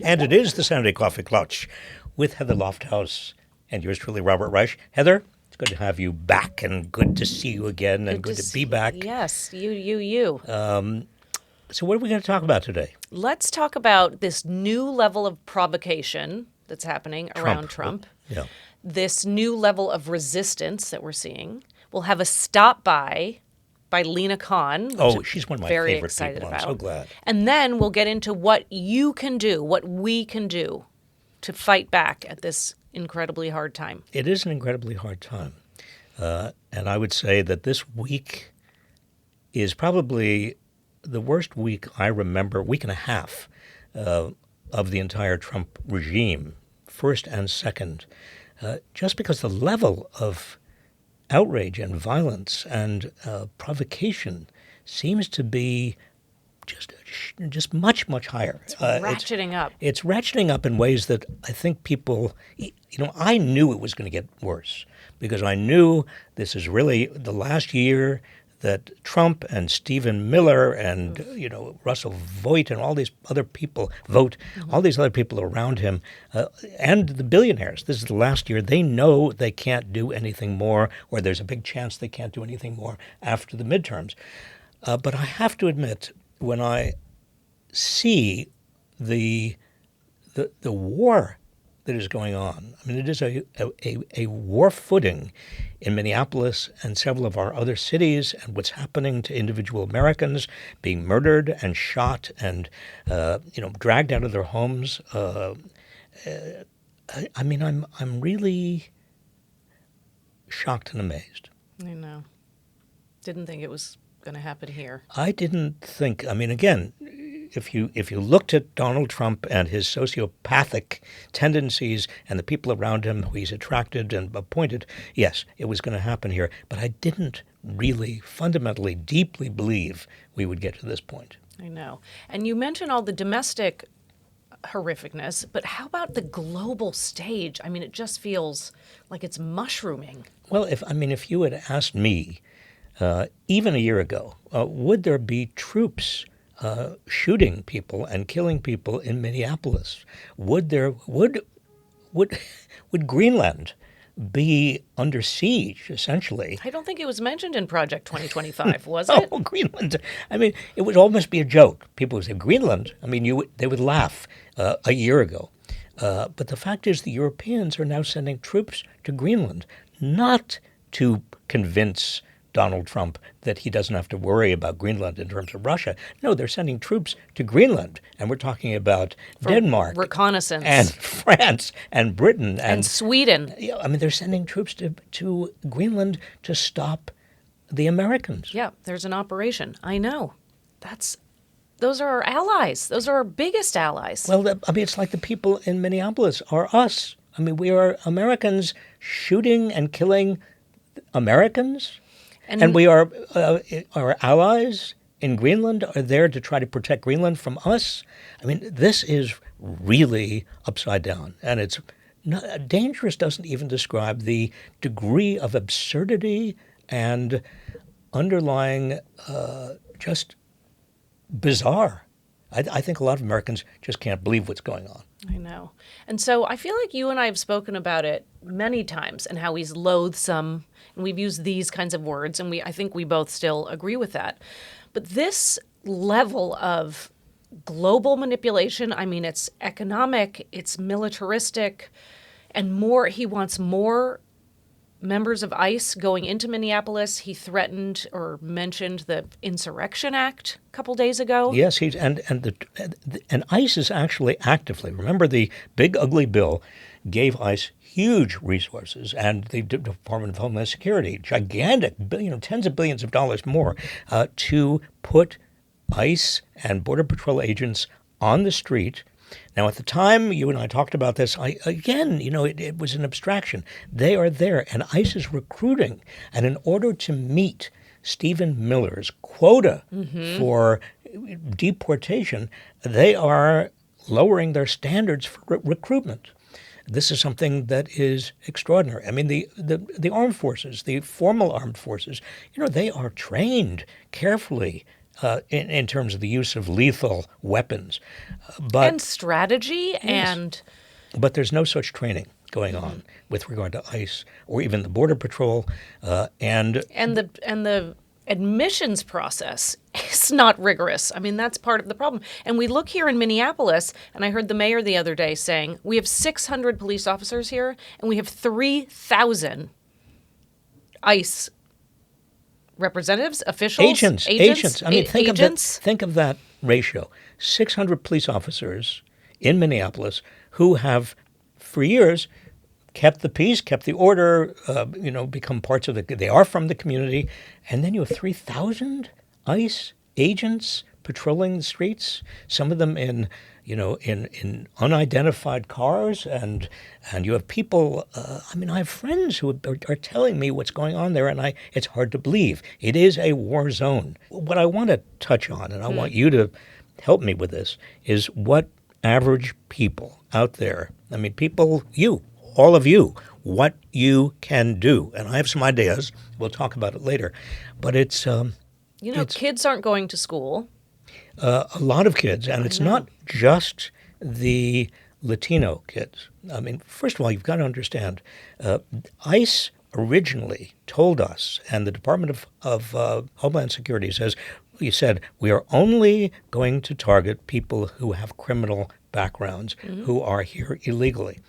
And it is the Saturday Coffee Klatch with Heather Lofthouse and yours truly, Robert Reich. Heather, it's good to have you back and good to see you again and good to be back. Yes, you. So what are we going to talk about today? Let's talk about this new level of provocation that's happening around Trump. Yeah. This new level of resistance that we're seeing. We'll have a stop by Lina Khan, which Oh, I'm she's one of my very favorite excited people. about. I'm so glad. And then we'll get into what you can do, what we can do to fight back at this incredibly hard time. It is an incredibly hard time. And I would say that this week is probably the worst week I remember, week and a half of the entire Trump regime, first and second, just because the level of outrage and violence and provocation seems to be just much, much higher. It's ratcheting up. It's ratcheting up in ways that I think people, I knew it was going to get worse because I knew this is really the last year that Trump and Stephen Miller and, Russell Voigt and all these other people, all these other people around him, and the billionaires, this is the last year. They know they can't do anything more, or there's a big chance they can't do anything more after the midterms. But I have to admit, when I see the war that is going on, I mean, it is a war footing in Minneapolis and several of our other cities, and what's happening to individual Americans being murdered and shot and dragged out of their homes. I'm really shocked and amazed. I know. Didn't think it was going to happen here. I didn't think. I mean, again, if you looked at Donald Trump and his sociopathic tendencies and the people around him who he's attracted and appointed, yes, it was going to happen here. But I didn't really fundamentally, deeply believe we would get to this point. I know. And you mentioned all the domestic horrificness, but how about the global stage? I mean, it just feels like it's mushrooming. Well, if you had asked me even a year ago, would there be troops shooting people and killing people in Minneapolis? Would Greenland be under siege, essentially? I don't think it was mentioned in Project 2025, was it? Oh, Greenland. I mean, it would almost be a joke. People would say, Greenland? I mean, they would laugh a year ago. But the fact is the Europeans are now sending troops to Greenland, not to convince Donald Trump that he doesn't have to worry about Greenland in terms of Russia. No, they're sending troops to Greenland, and we're talking about Denmark, reconnaissance, and France, and Britain, and Sweden. Yeah, I mean, they're sending troops to Greenland to stop the Americans. Yeah, there's an operation. I know. Those are our allies. Those are our biggest allies. Well, it's like the people in Minneapolis are us. I mean, we are Americans shooting and killing Americans. And we are our allies in Greenland are there to try to protect Greenland from us. I mean, this is really upside down. And it's not, dangerous doesn't even describe the degree of absurdity and underlying just bizarre. I think a lot of Americans just can't believe what's going on. I know. And so I feel like you and I have spoken about it many times and how he's loathsome. And we've used these kinds of words, and I think we both still agree with that. But this level of global manipulation, I mean, it's economic, it's militaristic, and more. He wants more members of ICE going into Minneapolis. He threatened or mentioned the Insurrection Act a couple days ago. Yes, and ICE is actually actively. Remember, the big ugly bill gave ICE huge resources, and the Department of Homeland Security, gigantic, tens of billions of dollars more, to put ICE and Border Patrol agents on the street. Now, at the time you and I talked about this, it was an abstraction. They are there, and ICE is recruiting. And in order to meet Stephen Miller's quota for deportation, they are lowering their standards for recruitment. This is something that is extraordinary. I mean, the armed forces, the formal armed forces, they are trained carefully in terms of the use of lethal weapons. But and strategy but there's no such training going on with regard to ICE or even the Border Patrol, and the admissions process is not rigorous. I mean, that's part of the problem. And we look here in Minneapolis, and I heard the mayor the other day saying, we have 600 police officers here, and we have 3,000 ICE representatives, officials, agents. I mean, agents. Think of that ratio: 600 police officers in Minneapolis who have, for years, kept the peace, kept the order, become parts of they are from the community. And then you have 3,000 ICE agents patrolling the streets, some of them in unidentified cars. And you have people, I have friends who are telling me what's going on there, and it's hard to believe. It is a war zone. What I want to touch on, and I want you to help me with this, is what average people out there, all of you, what you can do. And I have some ideas. We'll talk about it later. But it's kids aren't going to school. A lot of kids, and it's not just the Latino kids. I mean, first of all, you've got to understand, ICE originally told us, and the Department of Homeland Security said, we are only going to target people who have criminal backgrounds, who are here illegally.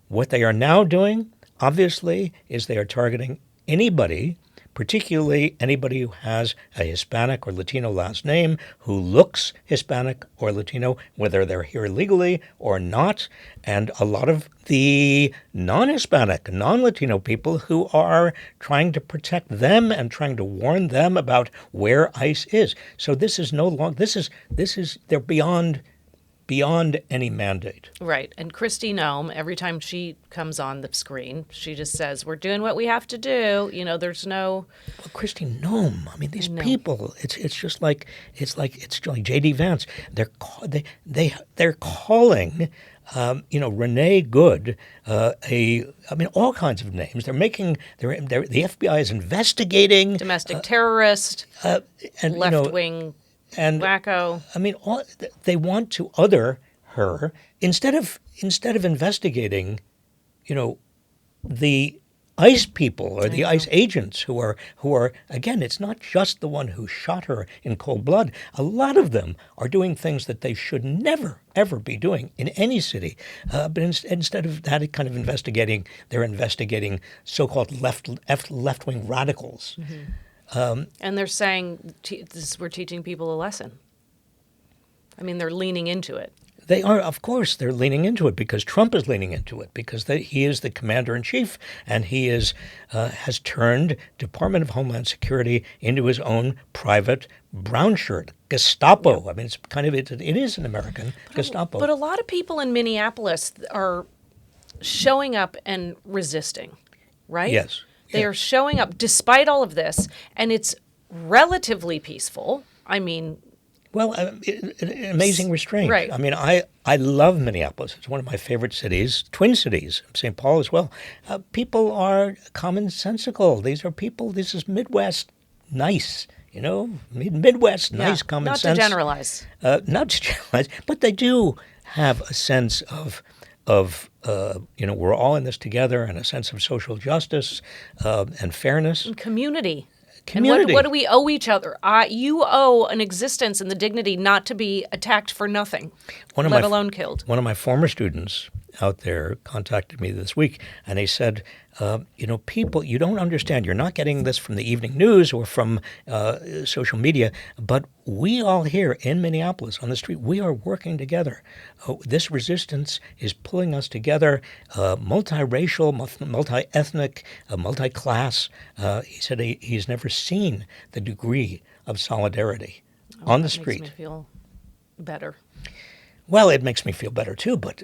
What they are now doing, obviously, is they are targeting anybody, particularly anybody who has a Hispanic or Latino last name, who looks Hispanic or Latino, whether they're here illegally or not, and a lot of the non-Hispanic, non-Latino people who are trying to protect them and trying to warn them about where ICE is. So this is no longer, they're beyond any mandate. Right. And Kristi Noem, every time she comes on the screen, she just says, we're doing what we have to do. There's no... Well, Kristi Noem, I mean, these people, it's just like J.D. Vance. They're calling, Renee Good, all kinds of names. The FBI is investigating... Domestic terrorist, and left-wing... And wacko. I mean, they want to other her instead of investigating, the ICE people or the ICE agents who are again. It's not just the one who shot her in cold blood. A lot of them are doing things that they should never ever be doing in any city. But instead of that kind of investigating, they're investigating so-called left-wing radicals. Mm-hmm. And they're saying we're teaching people a lesson. I mean, they're leaning into it. They are, of course, they're leaning into it because Trump is leaning into it because he is the commander-in-chief and he has turned Department of Homeland Security into his own private brown shirt, Gestapo. Yeah. I mean, it is an American Gestapo. But a lot of people in Minneapolis are showing up and resisting, right? Yes. They are showing up despite all of this, and it's relatively peaceful. I mean... Well, amazing restraint. Right. I mean, I love Minneapolis. It's one of my favorite cities, Twin Cities, St. Paul as well. People are commonsensical. This is Midwest nice, Midwest nice common sense. Not to generalize. But they do have a sense of we're all in this together, and a sense of social justice and fairness. And community. Community. And what do we owe each other? You owe an existence and the dignity not to be attacked for nothing, let alone killed. One of my former students out there contacted me this week, and he said, people, you don't understand. You're not getting this from the evening news or from social media, but we all here in Minneapolis on the street, we are working together. This resistance is pulling us together, multiracial, multi-ethnic, multi-class. He said he's never seen the degree of solidarity on the street. Makes me feel better. Well, it makes me feel better, too, but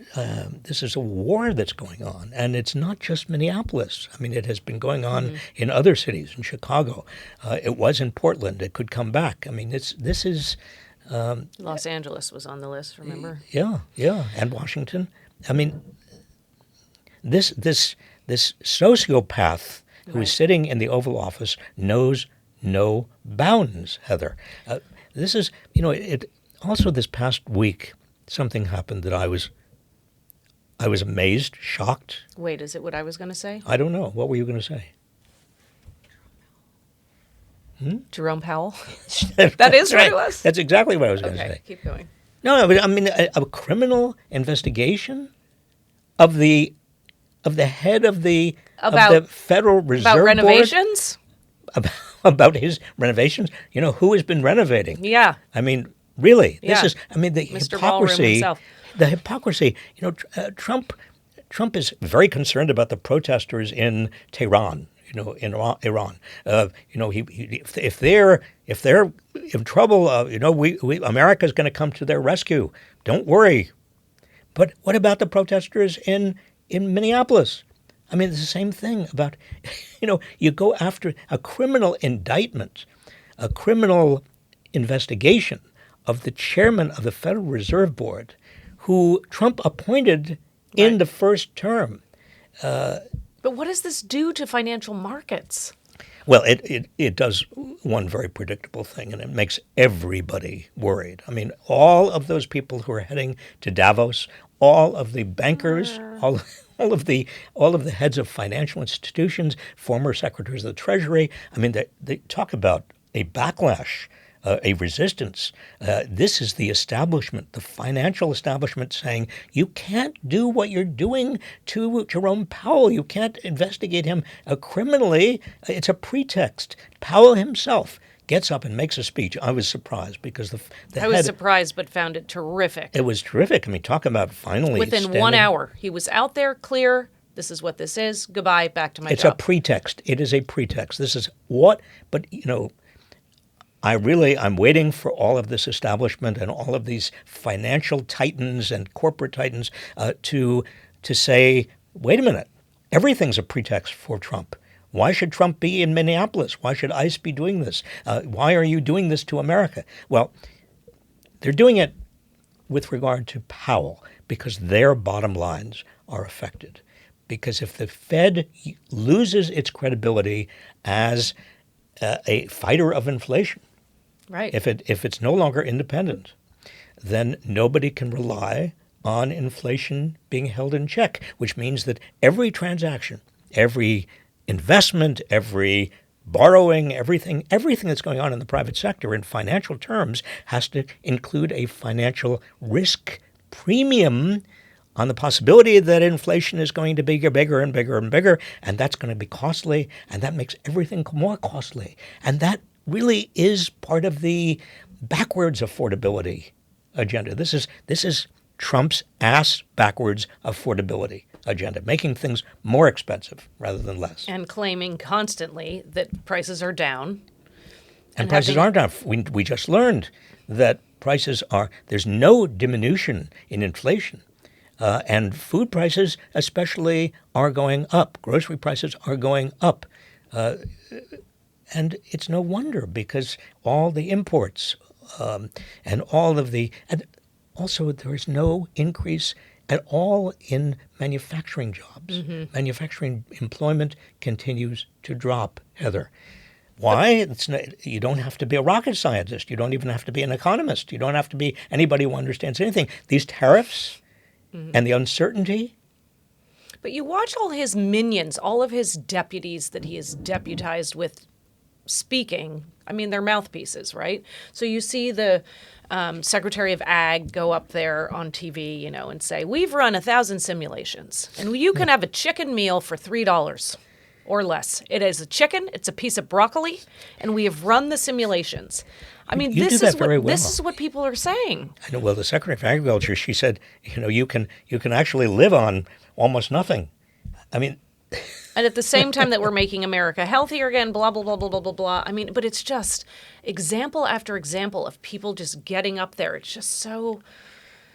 this is a war that's going on, and it's not just Minneapolis. I mean, it has been going on in other cities, in Chicago. It was in Portland. It could come back. I mean, this is... Los Angeles was on the list, remember? Yeah, and Washington. I mean, this sociopath who is sitting in the Oval Office knows no bounds, Heather. This is, it also this past week, something happened that I was amazed, shocked. Wait, is it what I was going to say? I don't know. What were you going to say? Jerome Powell? That is what right. it was? That's exactly what I was going to Okay, say. keep going. No, I mean a criminal investigation of the head of the Federal Reserve About Board renovations? about his renovations. Who has been renovating? Yeah. I mean, really, Yeah. this is. I mean, the Mr. Ballroom hypocrisy. himself. The hypocrisy. Trump is very concerned about the protesters in Tehran. In Iran. If they're in trouble, America's going to come to their rescue. Don't worry. But what about the protesters in Minneapolis? I mean, it's the same thing about, you go after a criminal indictment, a criminal investigation of the chairman of the Federal Reserve Board, who Trump appointed in the first term. But what does this do to financial markets? Well, it does one very predictable thing, and it makes everybody worried. I mean, all of those people who are heading to Davos, all of the bankers, all of the heads of financial institutions, former secretaries of the Treasury. I mean, they talk about a backlash, a resistance. This is the establishment, the financial establishment, saying you can't do what you're doing to Jerome Powell. You can't investigate him criminally. It's a pretext. Powell himself gets up and makes a speech. I was surprised because I was surprised but found it terrific. It was terrific. I mean, talk about finally within 1 hour. He was out there, clear. This is what this is. Goodbye, back to my job. It's a pretext. It is a pretext. This is what, but I'm waiting for all of this establishment and all of these financial titans and corporate titans to say, wait a minute, everything's a pretext for Trump. Why should Trump be in Minneapolis? Why should ICE be doing this? Why are you doing this to America? Well, they're doing it with regard to Powell because their bottom lines are affected. Because if the Fed loses its credibility as a fighter of inflation, right? If it's no longer independent, then nobody can rely on inflation being held in check, which means that every transaction, every investment, every borrowing, everything that's going on in the private sector in financial terms has to include a financial risk premium on the possibility that inflation is going to be bigger and bigger and bigger, and that's going to be costly, and that makes everything more costly. And that really is part of the backwards affordability agenda. This is Trump's ass backwards affordability agenda, making things more expensive rather than less. And claiming constantly that prices are down. And prices aren't down. We just learned that there's no diminution in inflation. And food prices especially are going up. Grocery prices are going up. And it's no wonder because all the imports and also there is no increase at all in manufacturing jobs. Mm-hmm. Manufacturing employment continues to drop, Heather. Why? You don't have to be a rocket scientist. You don't even have to be an economist. You don't have to be anybody who understands anything. These tariffs and the uncertainty. But you watch all his minions, all of his deputies that he has deputized with speaking. I mean, they're mouthpieces, right? So you see the Secretary of Ag go up there on TV, and say, we've run 1,000 simulations, and you can have a chicken meal for $3 or less. It is a chicken, it's a piece of broccoli, and we have run the simulations. I mean, this is what people are saying. I know. Well, the Secretary of Agriculture, she said, you can actually live on almost nothing. I mean, and at the same time that we're making America healthier again, blah, blah, blah, blah, blah, blah, blah. I mean, but it's just example after example of people just getting up there. It's just so...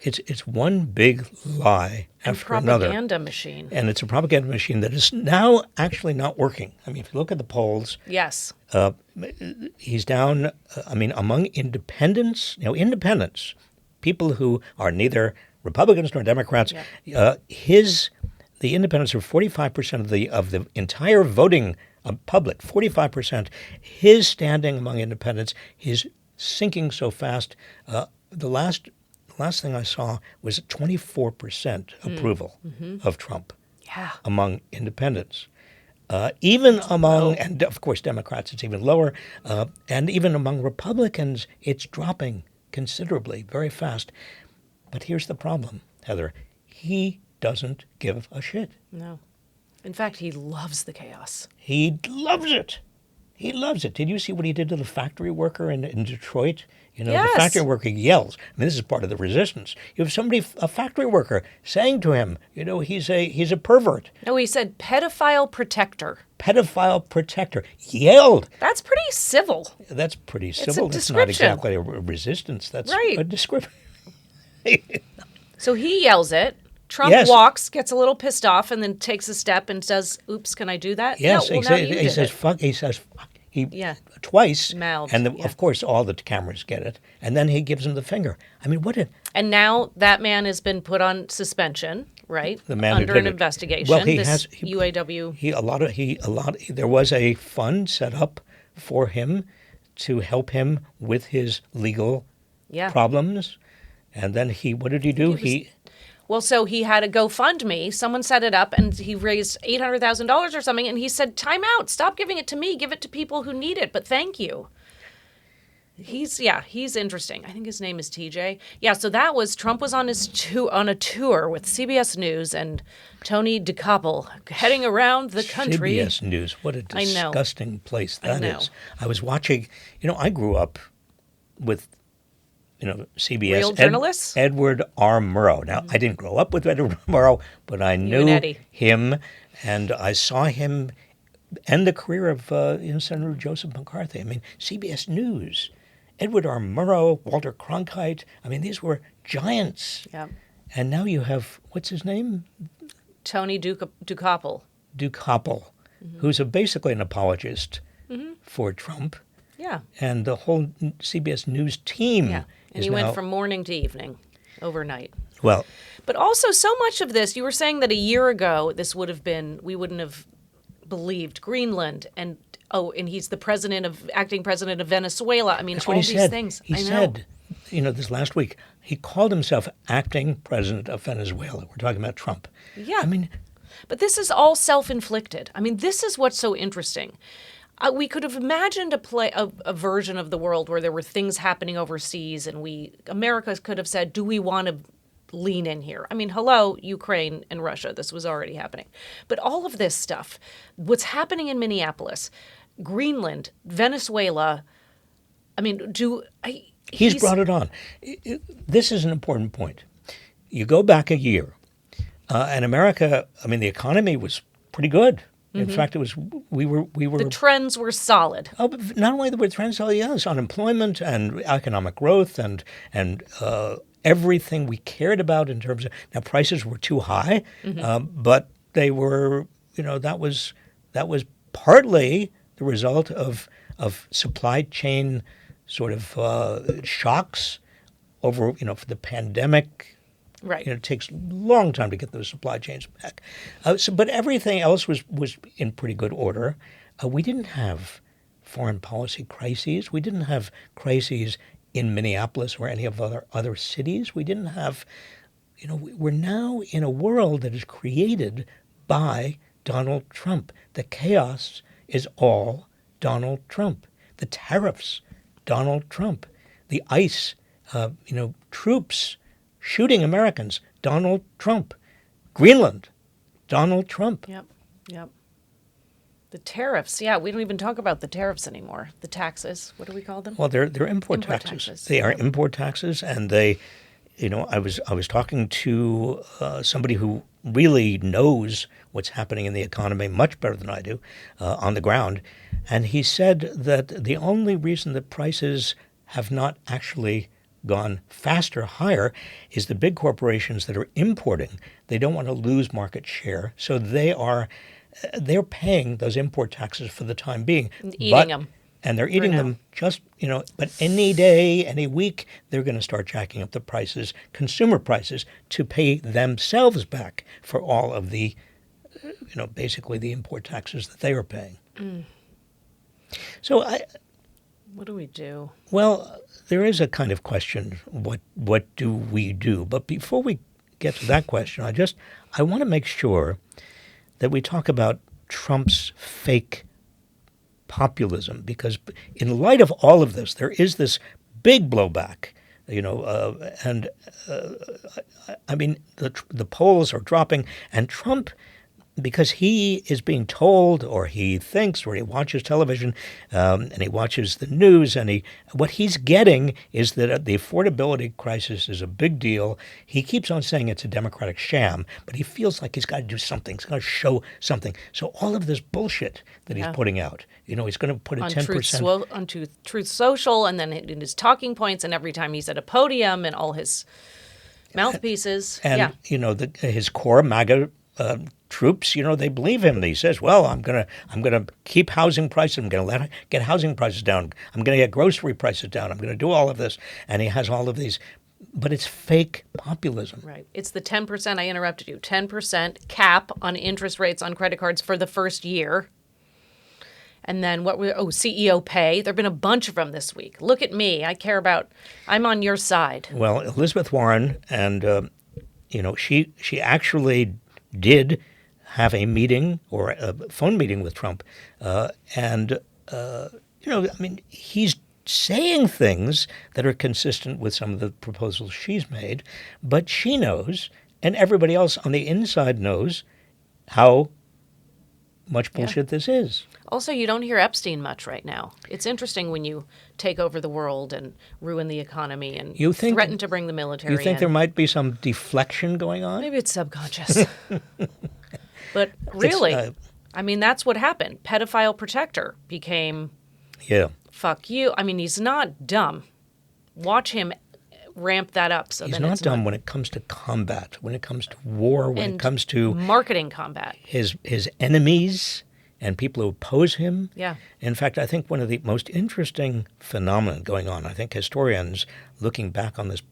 It's one big lie after another. Propaganda machine. And it's a propaganda machine that is now actually not working. I mean, if you look at the polls... Yes. He's down, among independents, people who are neither Republicans nor Democrats, the independents are 45% of the entire voting public, 45%. His standing among independents is sinking so fast. The last thing I saw was 24% approval of Trump Yeah. among independents. Even among, low. and of course, Democrats, it's even lower. And even among Republicans, it's dropping considerably, very fast. But here's the problem, Heather. He doesn't give a shit. No. In fact, he loves the chaos. He loves it. He loves it. Did you see what he did to the factory worker in Detroit? You know, Yes. the factory worker yells. I mean, this is part of the resistance. You have somebody, a factory worker, saying to him, you know, he's a pervert, No, he said pedophile protector. pedophile protector. Yelled. That's pretty civil. That's pretty a civil. That's not description. exactly a resistance. That's Right. a description. So he yells it. Trump Yes. walks, gets a little pissed off, and then takes a step and says, "Oops, can I do that?" Yes, No, well, now you he did says it. fuck. He says fuck. He Yeah. twice, Mouthed, and yeah. of course all the cameras get it, and then he gives him the finger. I mean, what? And now that man has been put on suspension, right? The man who under did an it. investigation. Well, he this has UAW. There was a fund set up for him to help him with his legal Yeah. problems, and then what did he do? Well, so he had a GoFundMe. Someone set it up, and he raised $800,000 or something. And he said, "Time out! Stop giving it to me. Give it to people who need it. But thank you." He's interesting. I think his name is TJ. Yeah. So that was Trump was on a tour with CBS News and Tony DeCoppel heading around the country. CBS News. What a I know. disgusting place I that know. is. I was watching. You know, I grew up with, you know, CBS. Real journalists? Edward R. Murrow. Now, I didn't grow up with Edward Murrow, but I and knew Eddie. him, and I saw him end the career of Senator Joseph McCarthy. I mean, CBS News, Edward R. Murrow, Walter Cronkite. I mean, these were giants. Yeah. And now you have, what's his name? Tony DeCoppel. DeCoppel, who's basically an apologist for Trump. Yeah. And the whole CBS News team Yeah. And is he now, went from morning to evening, overnight. well, But also, so much of this, you were saying that a year ago, we wouldn't have believed Greenland and he's the acting president of Venezuela. I mean, that's all what he these said. things. He I know. said, you know, this last week, he called himself acting president of Venezuela. We're talking about Trump. Yeah. I mean, But this is all self-inflicted. I mean, this is what's so interesting. We could have imagined a version of the world where there were things happening overseas, and America could have said, "Do we want to lean in here?" I mean, hello, Ukraine and Russia. This was already happening, but all of this stuff, what's happening in Minneapolis, Greenland, Venezuela. I mean, he's brought it on. This is an important point. You go back a year, and America, I mean, the economy was pretty good. In fact, we were. The trends were solid. Oh, but not only the trends, yes, unemployment and economic growth and everything we cared about in terms of, now prices were too high, but they were, you know, that was partly the result of supply chain sort of shocks over, you know, for the pandemic. Right. You know, it takes a long time to get those supply chains back. But everything else was in pretty good order. We didn't have foreign policy crises. We didn't have crises in Minneapolis or any of other cities. We didn't have, you know, we're now in a world that is created by Donald Trump. The chaos is all Donald Trump. The tariffs, Donald Trump. The ICE, troops shooting Americans, Donald Trump. Greenland, Donald Trump. Yep. The tariffs. Yeah, we don't even talk about the tariffs anymore. The taxes. What do we call them? Well, they're import taxes. They are import taxes, and they, you know, I was talking to somebody who really knows what's happening in the economy much better than I do on the ground, and he said that the only reason that prices have not actually gone faster, higher, is the big corporations that are importing. They don't want to lose market share, so they're paying those import taxes for the time being. And eating them. And they're eating them just, you know, but any day, any week, they're going to start jacking up the prices, consumer prices, to pay themselves back for all of the, you know, basically the import taxes that they are paying. So What do we do? Well, there is a kind of question, what do we do? But before we get to that question, I want to make sure that we talk about Trump's fake populism, because in light of all of this, there is this big blowback, and I mean, the polls are dropping, and Trump, because he is being told, or he thinks, or he watches television, and he watches the news, and what he's getting is that the affordability crisis is a big deal. He keeps on saying it's a Democratic sham, but he feels like he's got to do something. He's got to show something. So all of this bullshit that he's putting out, he's going to put a 10%. On Truth Social, and then in his talking points, and every time he's at a podium, and all his mouthpieces. And, his core MAGA troops, they believe him. He says, well, I'm gonna keep housing prices. I'm gonna get housing prices down. I'm gonna get grocery prices down. I'm gonna do all of this. And he has all of these, but it's fake populism. Right. It's the 10%. I interrupted you. 10% cap on interest rates on credit cards for the first year. And then CEO pay. There have been a bunch of them this week. Look at me. I'm on your side. Well, Elizabeth Warren, and she actually did have a meeting, or a phone meeting with Trump, he's saying things that are consistent with some of the proposals she's made, but she knows, and everybody else on the inside knows, how much bullshit this is. Also, you don't hear Epstein much right now. It's interesting when you take over the world and ruin the economy and threaten to bring the military in. You think there might be some deflection going on? Maybe it's subconscious. But really, that's what happened. Pedophile protector became, fuck you. I mean, he's not dumb. Watch him ramp that up. So he's not dumb when it comes to combat, when it comes to war, when it comes to marketing combat. His enemies and people who oppose him. Yeah. In fact, I think one of the most interesting phenomena going on, I think historians looking back on this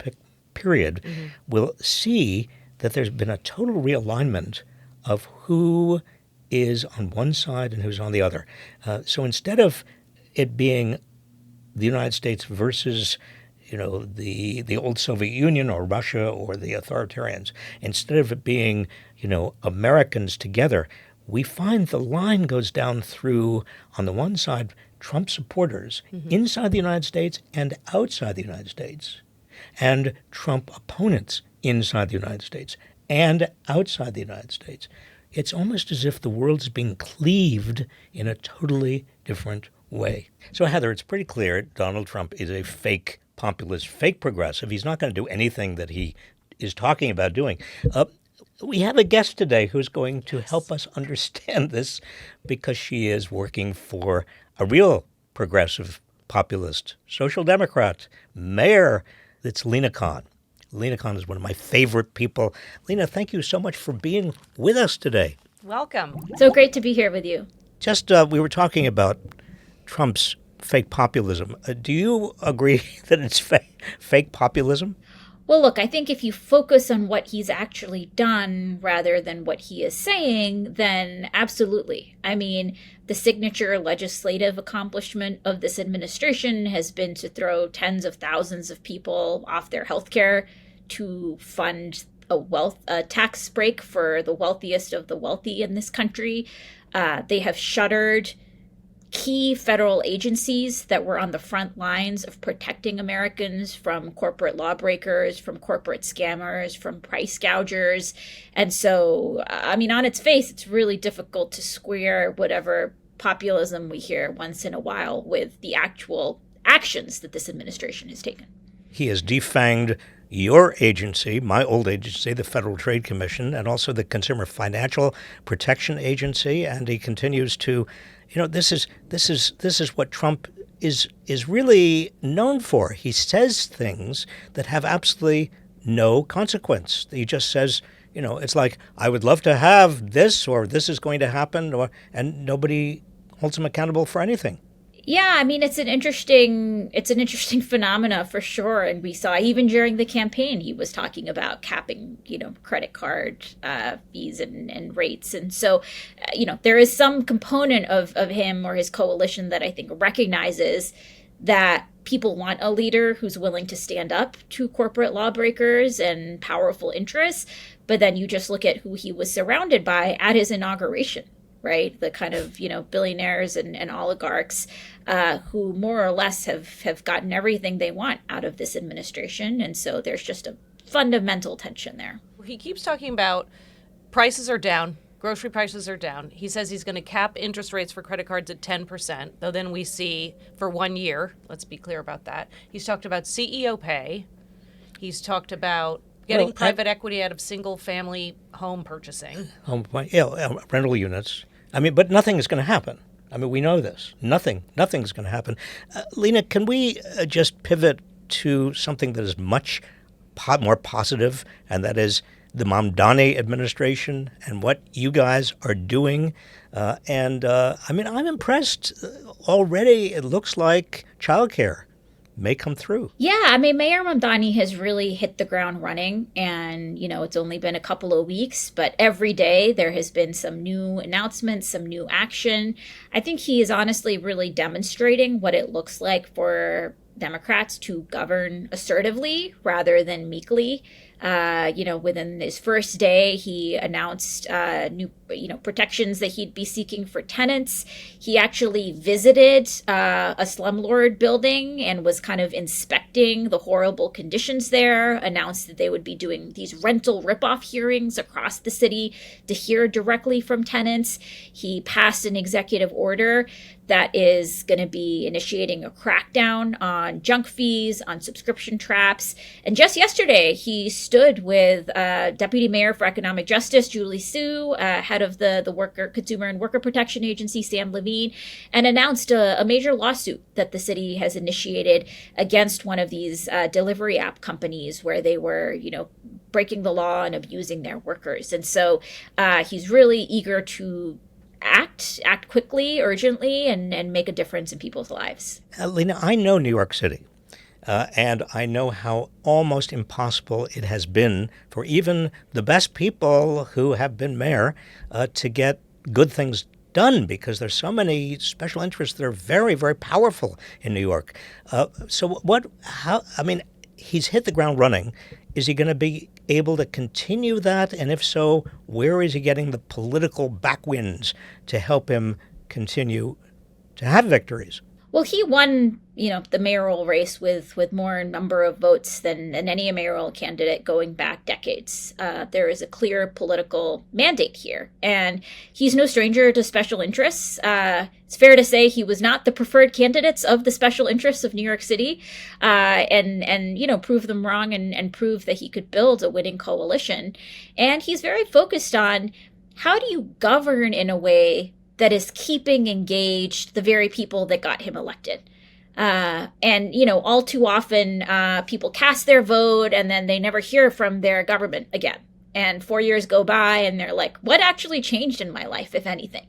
period will see that there's been a total realignment of who is on one side and who's on the other. So instead of it being the United States versus the old Soviet Union or Russia or the authoritarians, instead of it being Americans together, we find the line goes down through, on the one side, Trump supporters inside the United States and outside the United States, and Trump opponents inside the United States and outside the United States. It's almost as if the world is being cleaved in a totally different way. So, Heather, it's pretty clear Donald Trump is a fake populist, fake progressive. He's not going to do anything that he is talking about doing. We have a guest today who's going to help us understand this, because she is working for a real progressive populist, social democrat, mayor. It's Lina Khan. Lina Khan is one of my favorite people. Lina, thank you so much for being with us today. Welcome. So great to be here with you. Just we were talking about Trump's fake populism. Do you agree that it's fake populism? Well, look, I think if you focus on what he's actually done rather than what he is saying, then absolutely. I mean, the signature legislative accomplishment of this administration has been to throw tens of thousands of people off their health care to fund a tax break for the wealthiest of the wealthy in this country. They have shuttered key federal agencies that were on the front lines of protecting Americans from corporate lawbreakers, from corporate scammers, from price gougers. And so, on its face, it's really difficult to square whatever populism we hear once in a while with the actual actions that this administration has taken. He has defanged your agency, my old agency, the Federal Trade Commission, and also the Consumer Financial Protection Agency, and he continues to, this is what Trump is really known for. He says things that have absolutely no consequence. He just says, it's like, I would love to have this, or this is going to happen, and nobody holds him accountable for anything. Yeah, it's an interesting phenomena for sure. And we saw even during the campaign, he was talking about capping, credit card fees and rates. And so, there is some component of him or his coalition that I think recognizes that people want a leader who's willing to stand up to corporate lawbreakers and powerful interests. But then you just look at who he was surrounded by at his inauguration, right? The kind of, billionaires and oligarchs who more or less have gotten everything they want out of this administration. And so there's just a fundamental tension there. He keeps talking about prices are down. Grocery prices are down. He says he's going to cap interest rates for credit cards at 10%, though then we see for 1 year, let's be clear about that. He's talked about CEO pay. He's talked about getting private equity out of single-family home purchasing. Rental units. But nothing is going to happen. We know this. Nothing's going to happen. Lina, can we just pivot to something that is much more positive, and that is the Mamdani administration and what you guys are doing. I'm impressed already. It looks like childcare may come through. Yeah, Mayor Mamdani has really hit the ground running, and, it's only been a couple of weeks, but every day there has been some new announcements, some new action. I think he is honestly really demonstrating what it looks like for Democrats to govern assertively rather than meekly. Within his first day, he announced new, protections that he'd be seeking for tenants. He actually visited a slumlord building and was kind of inspecting the horrible conditions there, announced that they would be doing these rental ripoff hearings across the city to hear directly from tenants. He passed an executive order that is going to be initiating a crackdown on junk fees, on subscription traps. And just yesterday, he stood with Deputy Mayor for Economic Justice, Julie Su, head of the Consumer and Worker Protection Agency, Sam Levine, and announced a major lawsuit that the city has initiated against one of these delivery app companies where they were, breaking the law and abusing their workers. And so he's really eager to act quickly, urgently, and make a difference in people's lives. Lina, I know New York City, and I know how almost impossible it has been for even the best people who have been mayor to get good things done, because there's so many special interests that are very, very powerful in New York. He's hit the ground running. Is he going to be able to continue that? And if so, where is he getting the political backwinds to help him continue to have victories? Well, he won, the mayoral race with more number of votes than any mayoral candidate going back decades. There is a clear political mandate here, and he's no stranger to special interests. It's fair to say he was not the preferred candidates of the special interests of New York City, and prove them wrong and prove that he could build a winning coalition. And he's very focused on how do you govern in a way that is keeping engaged the very people that got him elected. All too often, people cast their vote and then they never hear from their government again. And 4 years go by and they're like, what actually changed in my life, if anything?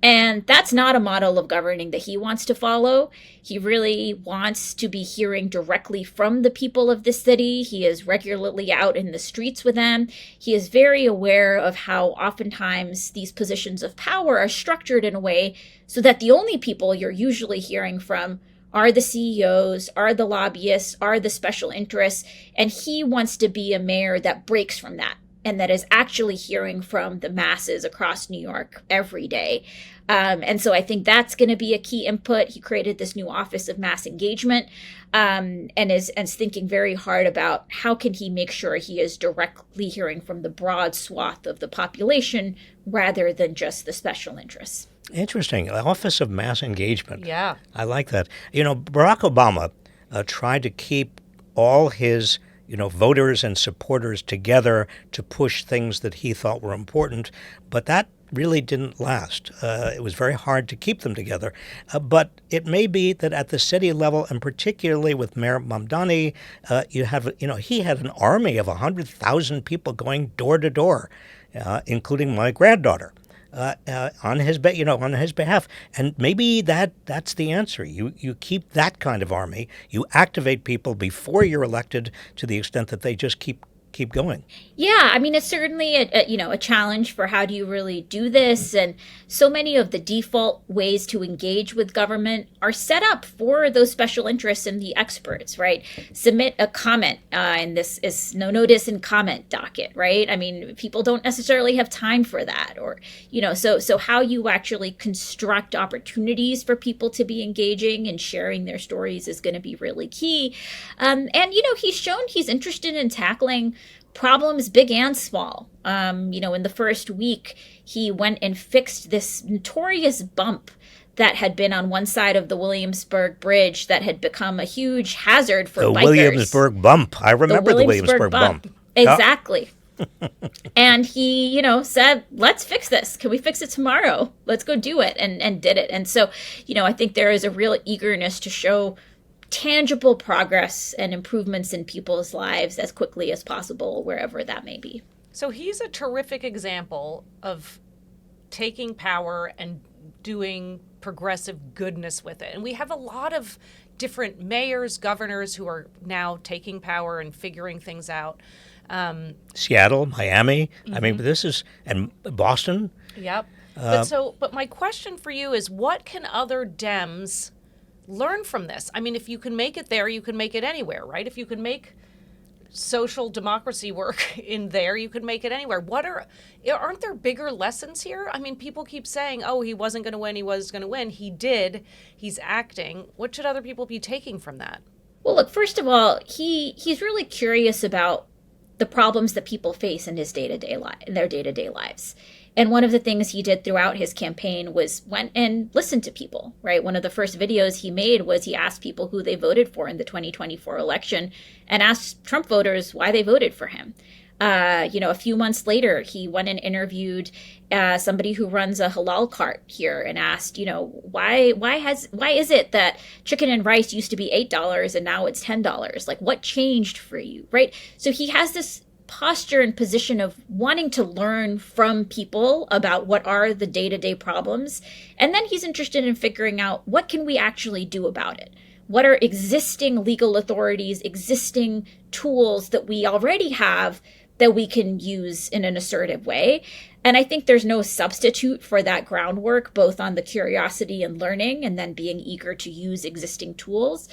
And that's not a model of governing that he wants to follow. He really wants to be hearing directly from the people of the city. He is regularly out in the streets with them. He is very aware of how oftentimes these positions of power are structured in a way so that the only people you're usually hearing from are the CEOs, are the lobbyists, are the special interests. And he wants to be a mayor that breaks from that, and that is actually hearing from the masses across New York every day. And so I think that's going to be a key input. He created this new Office of Mass Engagement, and is thinking very hard about how can he make sure he is directly hearing from the broad swath of the population rather than just the special interests. Interesting. Office of Mass Engagement. Yeah. I like that. Barack Obama tried to keep all his voters and supporters together to push things that he thought were important, but that really didn't last. It was very hard to keep them together. But it may be that at the city level, and particularly with Mayor Mamdani, he had an army of 100,000 people going door to door, including my granddaughter. On his behalf, and maybe that's the answer. You keep that kind of army. You activate people before you're elected to the extent that they just keep keep going. Yeah, I mean, it's certainly a challenge for how do you really do this, and so many of the default ways to engage with government are set up for those special interests and the experts, right? Submit a comment, and this is no notice and comment docket, right? I mean, people don't necessarily have time for that, or so how you actually construct opportunities for people to be engaging and sharing their stories is going to be really key. And he's shown he's interested in tackling problems big and small. In the first week, he went and fixed this notorious bump that had been on one side of the Williamsburg Bridge that had become a huge hazard for the bikers. Williamsburg bump. I remember the Williamsburg bump. Exactly. And he, said, let's fix this. Can we fix it tomorrow? Let's go do it, and did it. And so, I think there is a real eagerness to show tangible progress and improvements in people's lives as quickly as possible, wherever that may be. So he's a terrific example of taking power and doing progressive goodness with it. And we have a lot of different mayors, governors who are now taking power and figuring things out. Seattle, Miami. I mean, and Boston. Yep. But my question for you is, what can other Dems learn from this? I mean, if you can make it there, you can make it anywhere, right? If you can make social democracy work in there, you can make it anywhere. Aren't there bigger lessons here? I mean, people keep saying, oh, he wasn't going to win, he was going to win. He did. He's acting. What should other people be taking from that? Well, look, first of all, he's really curious about the problems that people face in their day-to-day lives. And one of the things he did throughout his campaign was went and listened to people, right? One of the first videos he made was he asked people who they voted for in the 2024 election and asked Trump voters why they voted for him. A few months later, he went and interviewed somebody who runs a halal cart here and asked, why is it that chicken and rice used to be $8 and now it's $10? Like, what changed for you, right? So he has this posture and position of wanting to learn from people about what are the day-to-day problems. And then he's interested in figuring out what can we actually do about it? What are existing legal authorities, existing tools that we already have that we can use in an assertive way? And I think there's no substitute for that groundwork, both on the curiosity and learning and then being eager to use existing tools.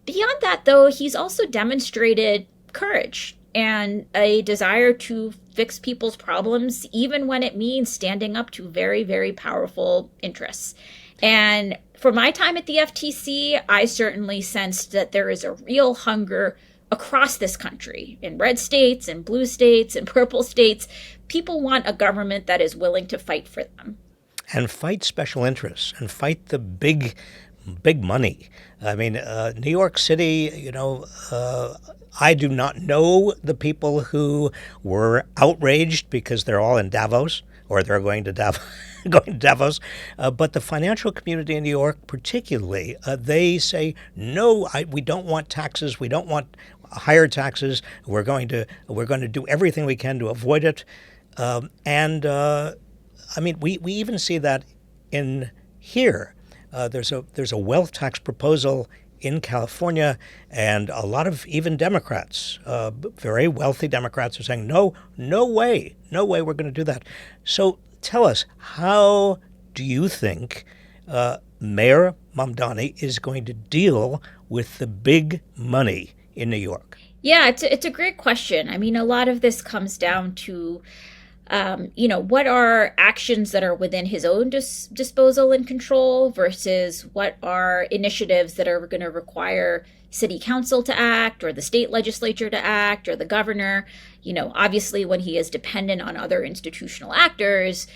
Beyond that, though, he's also demonstrated courage and a desire to fix people's problems, even when it means standing up to very, very powerful interests. And for my time at the FTC, I certainly sensed that there is a real hunger across this country, in red states and blue states and purple states. People want a government that is willing to fight for them. And fight special interests and fight the big money. I mean, New York City, I do not know the people who were outraged because they're all in Davos or they're going to Davos. But the financial community in New York particularly, they say, no, we don't want taxes. We don't want higher taxes. We're going to do everything we can to avoid it. We even see that in here. There's a wealth tax proposal in California, and a lot of even Democrats, very wealthy Democrats, are saying, no way we're going to do that. So tell us, how do you think Mayor Mamdani is going to deal with the big money in New York? Yeah, it's a great question. I mean, a lot of this comes down to what are actions that are within his own disposal and control versus what are initiatives that are going to require city council to act or the state legislature to act or the governor. Obviously, when he is dependent on other institutional actors,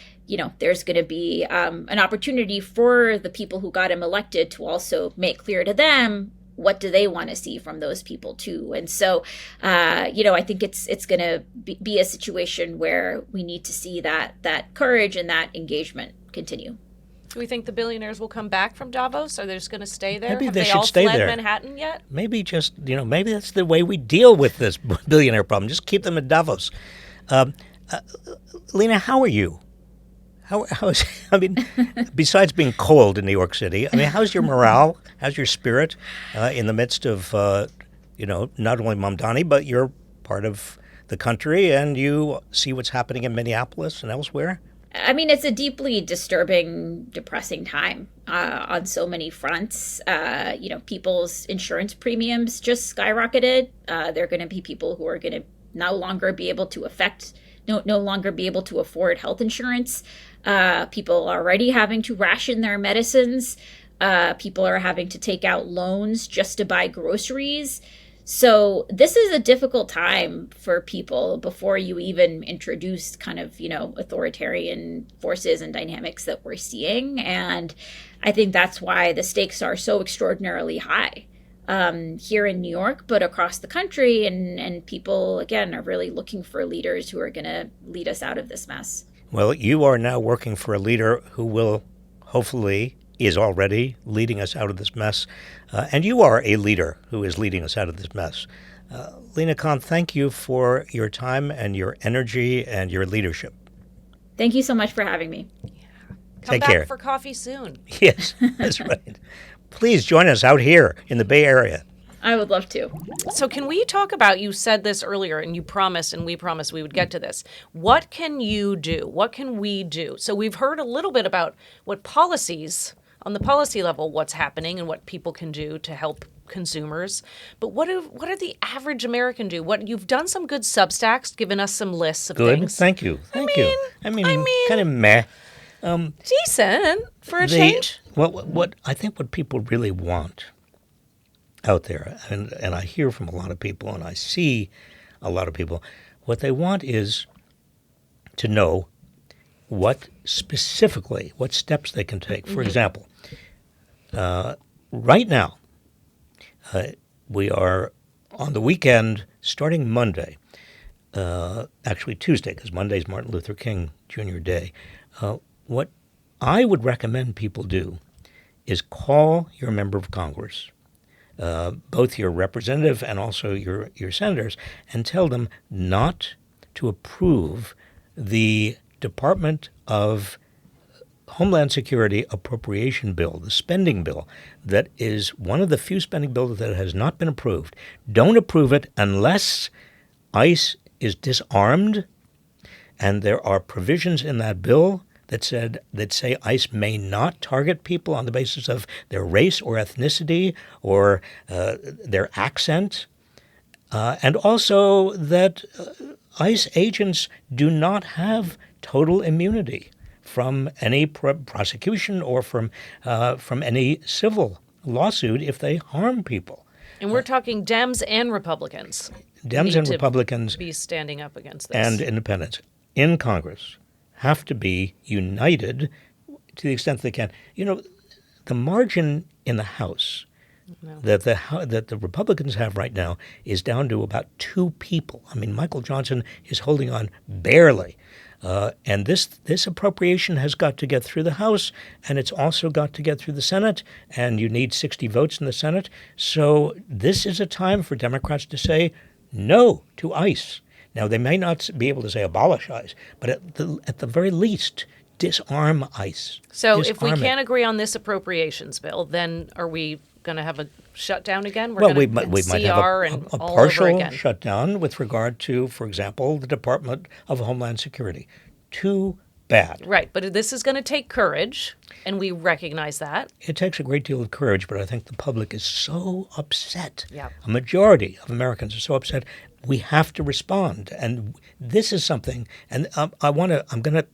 there's going to be an opportunity for the people who got him elected to also make clear to them what do they want to see from those people too. And so, I think it's going to be a situation where we need to see that courage and that engagement continue. Do we think the billionaires will come back from Davos? Are they just going to stay there? Maybe Have they they should all stay fled there. Manhattan yet? Maybe just, maybe that's the way we deal with this billionaire problem. Just keep them at Davos. Lina, how are you? How's besides being cold in New York City, how's your morale? How's your spirit in the midst of, not only Mamdani, but you're part of the country and you see what's happening in Minneapolis and elsewhere? I mean, it's a deeply disturbing, depressing time on so many fronts. People's insurance premiums just skyrocketed. There are going to be people who are going to no longer be able to afford health insurance. People are already having to ration their medicines. People are having to take out loans just to buy groceries. So this is a difficult time for people before you even introduce kind of, authoritarian forces and dynamics that we're seeing. And I think that's why the stakes are so extraordinarily high here in New York, but across the country. And people, again, are really looking for leaders who are going to lead us out of this mess. Well, you are now working for a leader who will hopefully is already leading us out of this mess. And you are a leader who is leading us out of this mess. Lina Khan, thank you for your time and your energy and your leadership. Thank you so much for having me. Come Take back care. for coffee soon. Yes, that's right. Please join us out here in the Bay Area. I would love to. So can we talk about, you said this earlier and you promised and we promised we would get to this. What can you do? What can we do? So we've heard a little bit about what policies, on the policy level, what's happening and what people can do to help consumers. But what do the average American do? You've done some good Substacks, given us some lists of Good. things. Thank you. Thank you. I mean, kind of meh. Decent for a change. What I think what people really want out there, and I hear from a lot of people and I see a lot of people, what they want is to know what steps they can take. For example, right now, we are on the weekend starting Monday, actually Tuesday, because Monday's Martin Luther King Jr. Day. What I would recommend people do is call your member of Congress, both your representative and also your senators, and tell them not to approve the Department of Homeland Security appropriation bill, the spending bill, that is one of the few spending bills that has not been approved. Don't approve it unless ICE is disarmed, and there are provisions in that bill that say ICE may not target people on the basis of their race or ethnicity or their accent, and also that ICE agents do not have total immunity from any prosecution or from any civil lawsuit if they harm people. And we're talking Dems and Republicans. Dems and Republicans be standing up against this. and independents in Congress have to be united to the extent they can. The margin in the House that the Republicans have right now is down to about 2 people. I mean, Michael Johnson is holding on barely. And this appropriation has got to get through the House, and it's also got to get through the Senate, and you need 60 votes in the Senate. So this is a time for Democrats to say no to ICE. Now, they may not be able to say abolish ICE, but at the very least, disarm ICE. So if we can't agree on this appropriations bill, then are we going to have a shutdown again? We might have a partial shutdown shutdown with regard to, for example, the Department of Homeland Security. Too bad. Right, but this is going to take courage, and we recognize that. It takes a great deal of courage, but I think the public is so upset. Yeah. A majority of Americans are so upset. We have to respond, and this is something. And I'm going to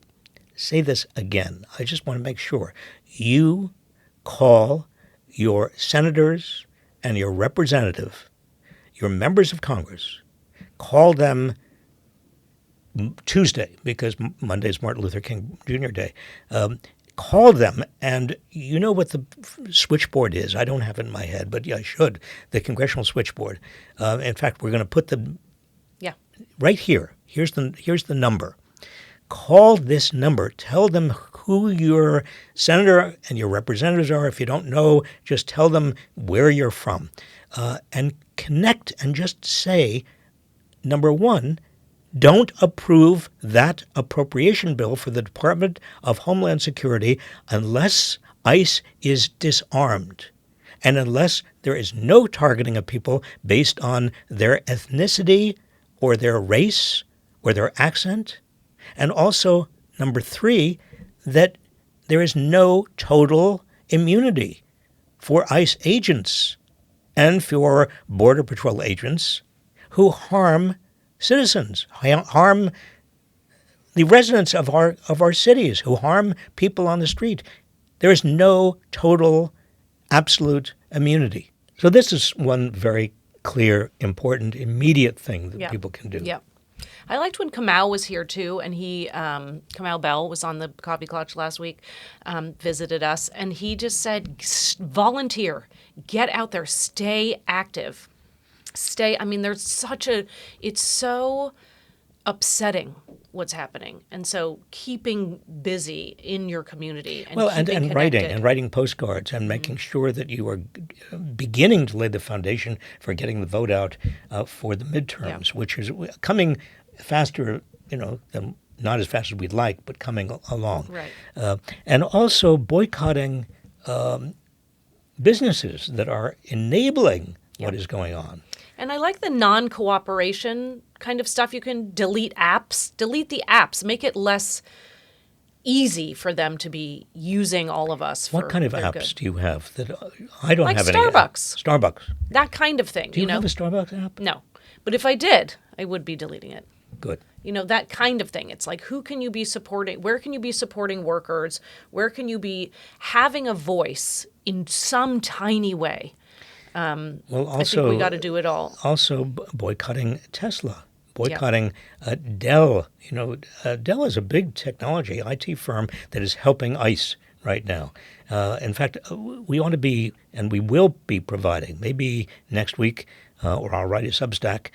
say this again. I just want to make sure you call your senators and your representative, your members of Congress, call them Tuesday, because Monday's Martin Luther King Jr. Day. Call them, and you know what the switchboard is. I don't have it in my head, but yeah, I should. The congressional switchboard. In fact, we're going to put them right here. Here's the number. Call this number. Tell them who your senator and your representatives are. If you don't know, just tell them where you're from. And connect and just say, number one, don't approve that appropriation bill for the Department of Homeland Security unless ICE is disarmed and unless there is no targeting of people based on their ethnicity or their race or their accent. And also, number 3, that there is no total immunity for ICE agents and for Border Patrol agents who harm citizens, harm the residents of our cities, who harm people on the street. There is no total, absolute immunity. So this is one very clear, important, immediate thing that people can do. Yeah. I liked when Kamau was here too, and Kamau Bell was on the Coffee Klatch last week, visited us, and he just said, volunteer, get out there, stay active. It's so upsetting what's happening. And so keeping busy in your community and keeping connected. writing postcards and making sure that you are beginning to lay the foundation for getting the vote out for the midterms, which is coming faster, than not as fast as we'd like, but coming along. Right. And also boycotting businesses that are enabling what is going on. And I like the non-cooperation kind of stuff. You can delete the apps, make it less easy for them to be using all of us. What kind of apps good. do you have that I don't like have any? Starbucks. Starbucks. That kind of thing. Do you have a Starbucks app? No. But if I did, I would be deleting it. Good. That kind of thing. It's like, who can you be supporting? Where can you be supporting workers? Where can you be having a voice in some tiny way? Also, I think we got to do it all. Also, boycotting Tesla, boycotting Dell. Dell is a big technology IT firm that is helping ICE right now. In fact, we ought to be, and we will be providing, maybe next week, or I'll write a Substack,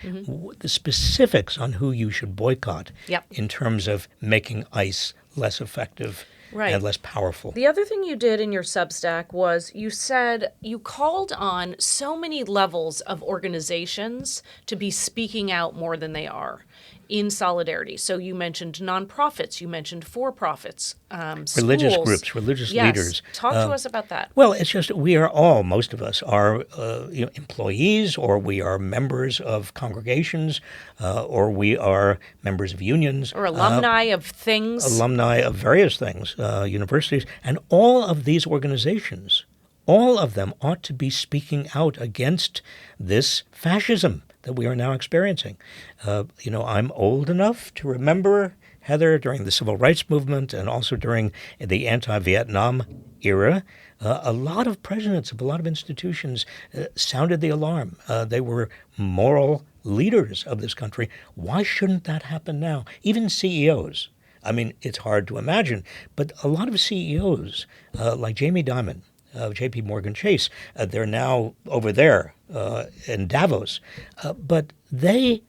the specifics on who you should boycott in terms of making ICE less effective and less powerful. The other thing you did in your Substack was you said you called on so many levels of organizations to be speaking out more than they are in solidarity. So you mentioned nonprofits, you mentioned for-profits, religious schools. groups, religious Yes. leaders. Talk to us about that. Well, it's just most of us are employees, or we are members of congregations, or we are members of unions. Or alumni of things. Alumni of various things, universities. And all of these organizations, all of them ought to be speaking out against this fascism that we are now experiencing. I'm old enough to remember, Heather, during the civil rights movement and also during the anti-Vietnam era, a lot of presidents of a lot of institutions sounded the alarm. They were moral leaders of this country. Why shouldn't that happen now? Even CEOs. I mean, it's hard to imagine, but a lot of CEOs, like Jamie Dimon, J.P. Morgan Chase, they're now over there in Davos, but they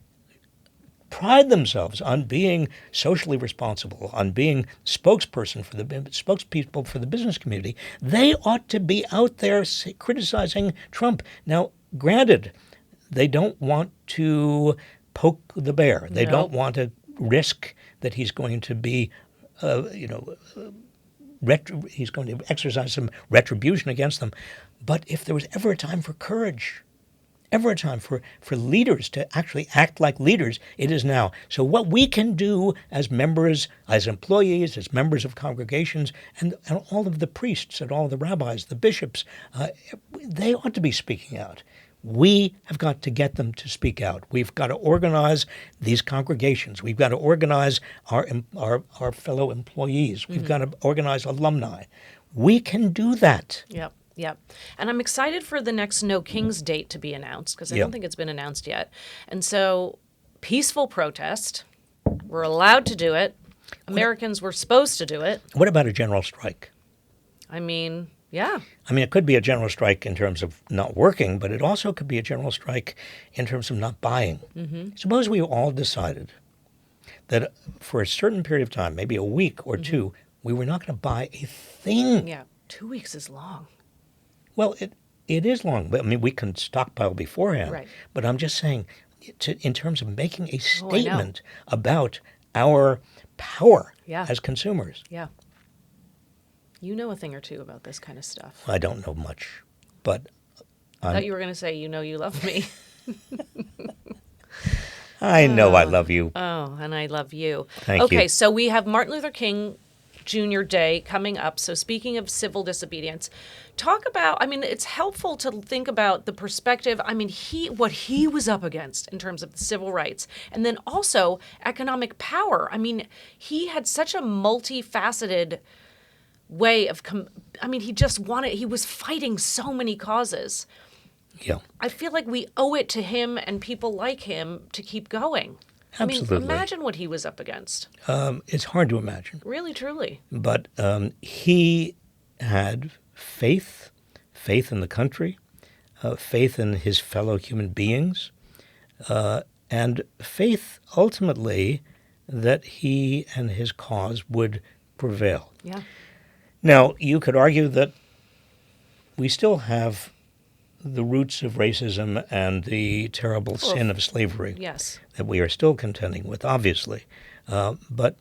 pride themselves on being socially responsible, on being spokespeople for the business community. They ought to be out there criticizing Trump. Now, granted, they don't want to poke the bear. They don't want to risk that he's going to be, he's going to exercise some retribution against them. But if there was ever a time for courage, ever a time for leaders to actually act like leaders, it is now. So what we can do as members, as employees, as members of congregations, and all of the priests and all of the rabbis, the bishops, they ought to be speaking out. We have got to get them to speak out. We've got to organize these congregations. We've got to organize our fellow employees. We've got to organize alumni. We can do that. Yep. And I'm excited for the next No Kings date to be announced, because I don't think it's been announced yet. And so, peaceful protest. We're allowed to do it. Americans were supposed to do it. What about a general strike? I mean, yeah. It could be a general strike in terms of not working, but it also could be a general strike in terms of not buying. Suppose we all decided that for a certain period of time, maybe a week or two, we were not going to buy a thing. Yeah, 2 weeks is long. Well, it is long. But we can stockpile beforehand. Right. But I'm just saying, in terms of making a statement about our power as consumers. Yeah. You know a thing or two about this kind of stuff. I don't know much, but I thought you were going to say, you love me. I know I love you. Oh, and I love you. Thank you. Okay, so we have Martin Luther King Jr. Day coming up. So speaking of civil disobedience, talk about, I mean, it's helpful to think about the perspective. I mean, what he was up against in terms of civil rights, and then also economic power. I mean, he had such a multifaceted way of, he was fighting so many causes. Yeah. I feel like we owe it to him and people like him to keep going. Absolutely. I mean, imagine what he was up against. It's hard to imagine. Really, truly. But he had faith in the country, faith in his fellow human beings, and faith ultimately that he and his cause would prevail. Yeah. Now, you could argue that we still have the roots of racism and the terrible sin of slavery Yes. that we are still contending with, obviously. But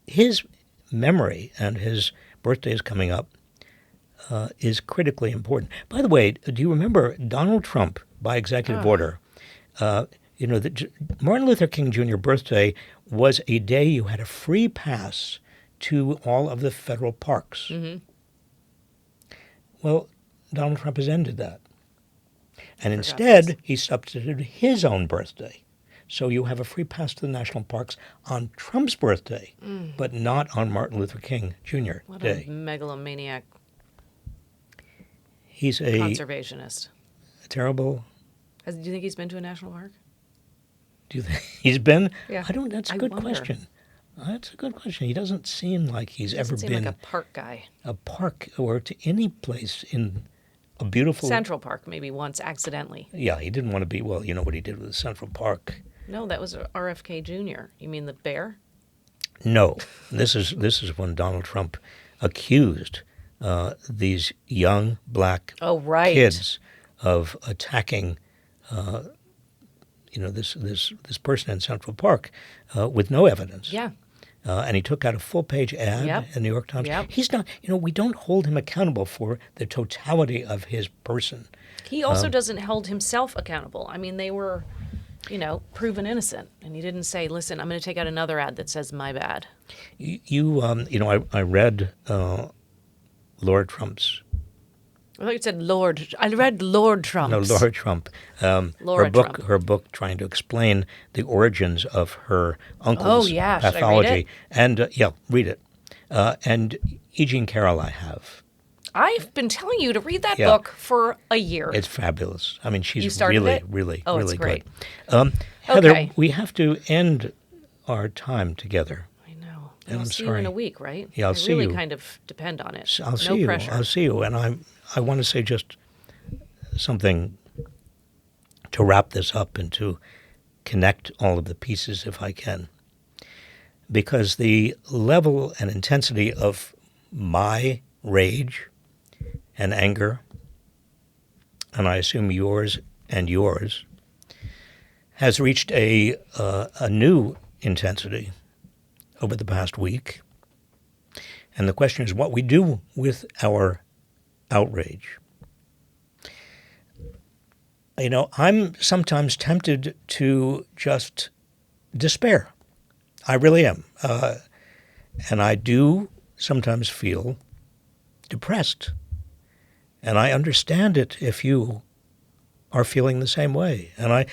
his memory, and his birthday is coming up, is critically important. By the way, do you remember Donald Trump, by executive order, Martin Luther King Jr. birthday was a day you had a free pass to all of the federal parks. Mm-hmm. Well, Donald Trump has ended that. And instead, he substituted his own birthday. So you have a free pass to the national parks on Trump's birthday, but not on Martin Luther King Jr. What Day. a megalomaniac He's a conservationist. terrible. Do you think he's been to a national park? Do you think he's been? Yeah. That's a I good wonder. question. That's a good question. He doesn't seem like he's ever Doesn't seem been like a park guy. a park or to any place in a beautiful Central Park, maybe once accidentally. Yeah, he didn't want to be. Well, you know what he did with Central Park. No, that was RFK Jr. You mean the bear? No, this is when Donald Trump accused these young black Oh, right. kids of attacking, this person in Central Park with no evidence. Yeah. And he took out a full-page ad Yep. in the New York Times. Yep. He's not. We don't hold him accountable for the totality of his person. He also doesn't hold himself accountable. I mean, they were, proven innocent. And he didn't say, listen, I'm going to take out another ad that says my bad. I read Lord Trump's. I thought you said Lord. I read Lord Trump's. No, Laura Trump. Laura Trump. Her book trying to explain the origins of her uncle's Oh, yeah. Should I read pathology. it? And read it. And E. Jean Carroll I have. I've been telling you to read that Yeah. book for a year. It's fabulous. I mean, You she's started really, it? really, Oh, it's really great. good. Heather, Okay. we have to end our time together. I know. And I'll I'm see you sorry. in a week, right? Yeah, I'll see I really you. kind of depend on it. I'll see no you. pressure. I'll see you. And I want to say just something to wrap this up and to connect all of the pieces if I can. Because the level and intensity of my rage and anger, and I assume yours and yours, has reached a new intensity over the past week. And the question is what we do with our outrage. I'm sometimes tempted to just despair. I really am. And I do sometimes feel depressed. And I understand it if you are feeling the same way. And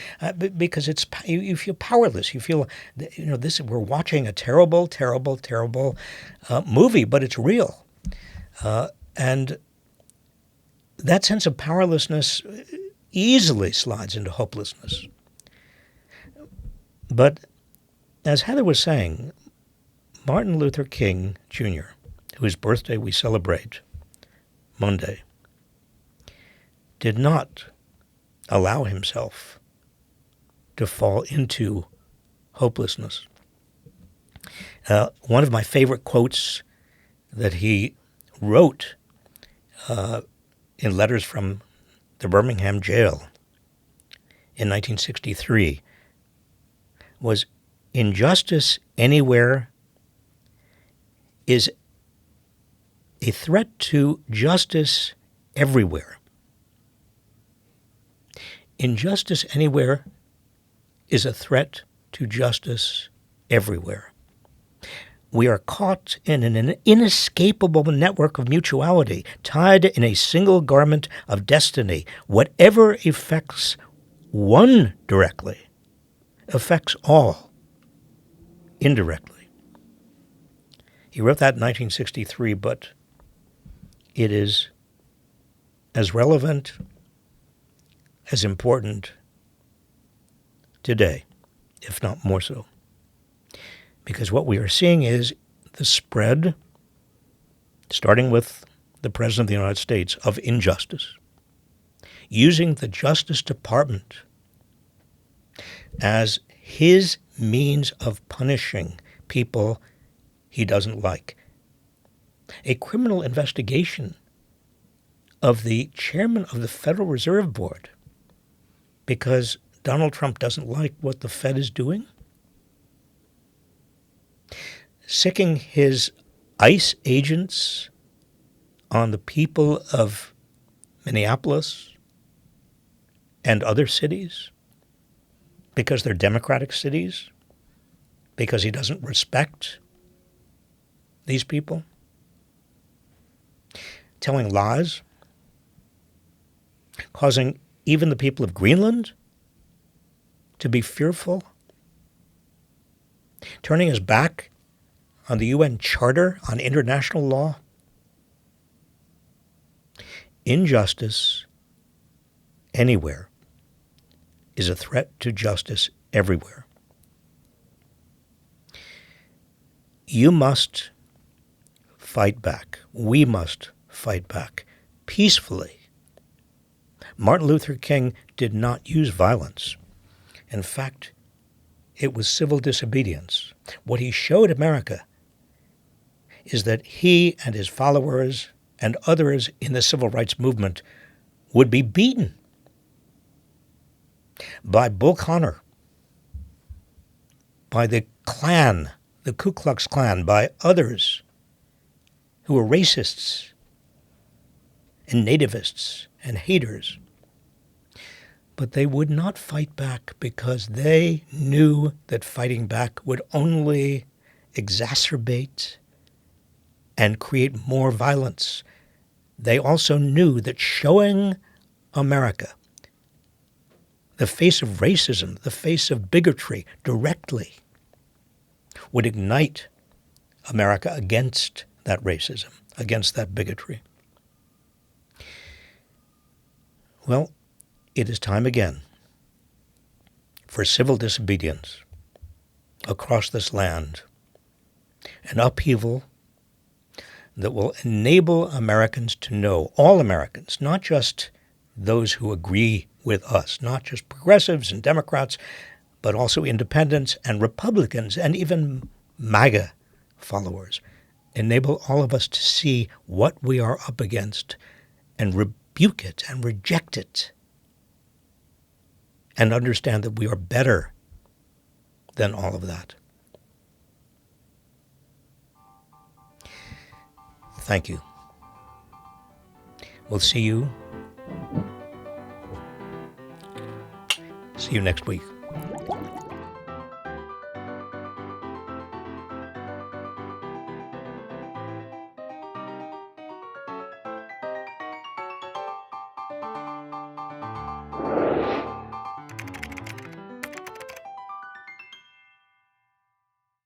because you feel powerless. You feel, we're watching a terrible, terrible, terrible movie, but it's real. And that sense of powerlessness easily slides into hopelessness. But as Heather was saying, Martin Luther King Jr., whose birthday we celebrate Monday, did not allow himself to fall into hopelessness. One of my favorite quotes that he wrote in letters from the Birmingham jail in 1963 was, "Injustice anywhere is a threat to justice everywhere. Injustice anywhere is a threat to justice everywhere. We are caught in an inescapable network of mutuality, tied in a single garment of destiny. Whatever affects one directly affects all indirectly. He wrote that in 1963, but it is as relevant, as important today, if not more so. Because what we are seeing is the spread, starting with the President of the United States, of injustice, using the Justice Department as his means of punishing people he doesn't like. A criminal investigation of the chairman of the Federal Reserve Board because Donald Trump doesn't like what the Fed is doing. Sicking his ICE agents on the people of Minneapolis and other cities because they're democratic cities, because he doesn't respect these people, telling lies, causing even the people of Greenland to be fearful, turning his back on the UN Charter on international law. Injustice anywhere is a threat to justice everywhere. You must fight back. We must fight back peacefully. Martin Luther King did not use violence. In fact, it was civil disobedience. What he showed America is that he and his followers and others in the civil rights movement would be beaten by Bull Connor, by the Klan, the Ku Klux Klan, by others who were racists and nativists and haters. But they would not fight back because they knew that fighting back would only exacerbate and create more violence. They also knew that showing America the face of racism, the face of bigotry directly would ignite America against that racism, against that bigotry. Well, it is time again for civil disobedience across this land, an upheaval that will enable Americans to know, all Americans, not just those who agree with us, not just progressives and Democrats, but also independents and Republicans and even MAGA followers, enable all of us to see what we are up against and rebuke it and reject it and understand that we are better than all of that. Thank you. We'll see you next week.